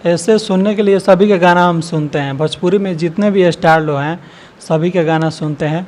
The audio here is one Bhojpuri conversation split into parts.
ऐसे सुनने के लिए सभी के गाना हम सुनते हैं। भोजपुरी में जितने भी स्टार लोग हैं सभी के गाना सुनते हैं,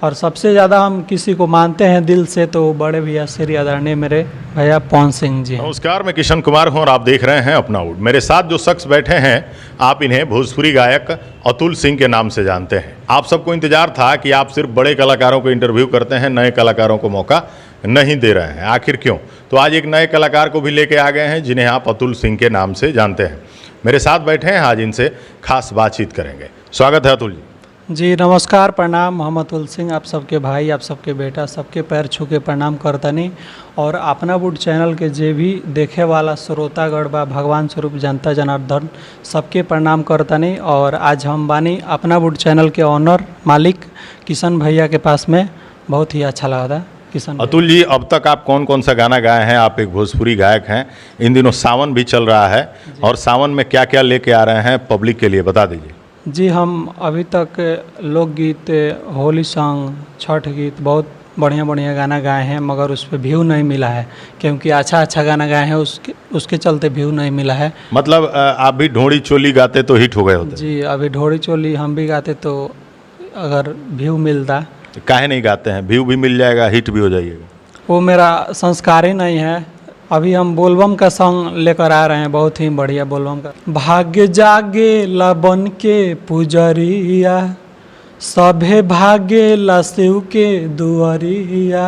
और सबसे ज़्यादा हम किसी को मानते हैं दिल से तो बड़े भैया श्री आदरणीय मेरे भैया पवन सिंह जी। नमस्कार, मैं किशन कुमार हूं और आप देख रहे हैं अपना वुड। मेरे साथ जो शख्स बैठे हैं आप इन्हें भोजपुरी गायक अतुल सिंह के नाम से जानते हैं। आप सबको इंतजार था कि आप सिर्फ बड़े कलाकारों को इंटरव्यू करते हैं, नए कलाकारों को मौका नहीं दे रहे हैं, आखिर क्यों? तो आज एक नए कलाकार को भी लेके आ गए हैं जिन्हें आप अतुल सिंह के नाम से जानते हैं। मेरे साथ बैठे हैं, आज इनसे खास बातचीत करेंगे। स्वागत है अतुल जी। जी नमस्कार, प्रणाम। मोहम्मद अतुल सिंह, आप सबके भाई, आप सबके बेटा, सबके पैर छू के प्रणाम करतनी। और अपना वुड चैनल के जे भी देखे वाला श्रोतागण बा, भगवान स्वरूप जनता जनार्दन सबके प्रणाम करतनी। और आज हम बानी अपना वुड चैनल के ऑनर मालिक किशन भैया के पास में, बहुत ही अच्छा लगा था। किशन अतुल जी, अब तक आप कौन कौन सा गाना गाए हैं? आप एक भोजपुरी गायक हैं, इन दिनों सावन भी चल रहा है और सावन में क्या क्या लेके आ रहे हैं पब्लिक के लिए, बता दीजिए। जी, हम अभी तक लोकगीत, होली सॉन्ग, छठ गीत बहुत बढ़िया बढ़िया गाना गाए हैं, मगर उस पर व्यू नहीं मिला है, क्योंकि अच्छा गाना गाए हैं, उसके चलते व्यू नहीं मिला है। मतलब आप भी ढोड़ी चोली गाते तो हिट हो गए होते? जी, अभी ढोड़ी चोली हम भी गाते तो अगर व्यू मिलता। काहे नहीं गाते हैं? व्यू भी मिल जाएगा, हिट भी हो जाइएगा। वो मेरा संस्कार ही नहीं है। अभी हम बोलबम का सॉन्ग लेकर आ रहे हैं, बहुत ही बढ़िया बोलबम का। भाग्य जागे ला बन के पुजरिया, सभे भागे ला शिव के दुआरिया।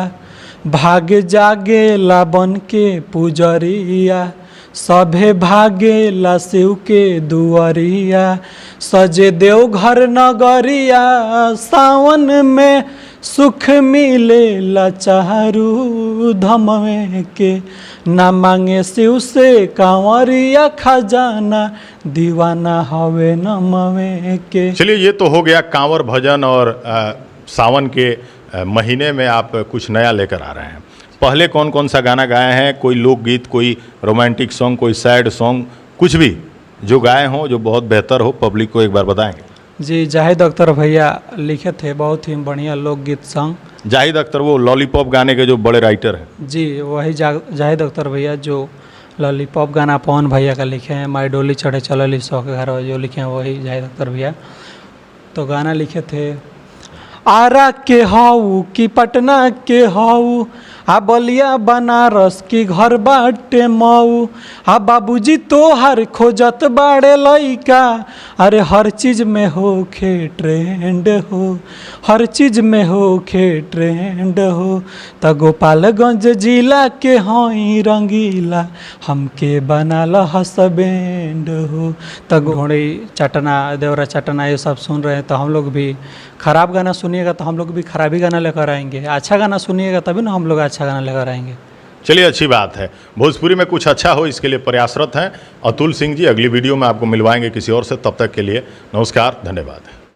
भाग्य जागे ला बन के पुजरिया, सभे भागे ला शिव के दुआरिया। सजे देवघर नगरिया, सावन में सुख मिले ला चारू धमवे के। ना मांगे शिव से कांवरिया, खजाना दीवाना हवे नमवे के। चलिए, ये तो हो गया कांवर भजन, और सावन के महीने में आप कुछ नया लेकर आ रहे हैं। पहले कौन कौन सा गाना गाए हैं? कोई लोकगीत, कोई रोमांटिक सॉन्ग, कोई सैड सॉन्ग, कुछ भी जो गाए हों जो बहुत बेहतर हो, पब्लिक को एक बार बताएंगे। जी, जाहिद अख्तर भैया लिखे थे बहुत ही बढ़िया लोकगीत सॉन्ग। जाहिद अख्तर वो लॉलीपॉप गाने के जो बड़े राइटर हैं? जी, वही जाहिद अख्तर भैया जो लॉलीपॉप गाना पवन भैया का लिखे हैं। माई डोली चढ़े चलली सौ के घर जो लिखे हैं वही जाहिद अख्तर भैया। तो गाना लिखे थे, आरा के हाउ कि पटना के हाउ, आ बलिया बनारस की घर बाटे मऊ। आ बाबूजी तोहर खोजत बाड़े लइका, अरे हर चीज में होखे ट्रेंड हो, हर चीज में होखे ट्रेंड हो। त गोपालगंज जिला के हई रंगीला, हमके बनाल हसबैंड हो। त घोड़ी चटना, देवरा चटना, ये सब सुन रहे हैं तो हम लोग भी खराब गाना सुनिएगा तो हम लोग भी खराबी गाना लेकर आएंगे। अच्छा गाना सुनिएगा तभी ना हम लोग अच्छा गाना लेकर आएंगे। चलिए, अच्छी बात है। भोजपुरी में कुछ अच्छा हो इसके लिए प्रयासरत हैं अतुल सिंह जी। अगली वीडियो में आपको मिलवाएंगे किसी और से। तब तक के लिए नमस्कार, धन्यवाद।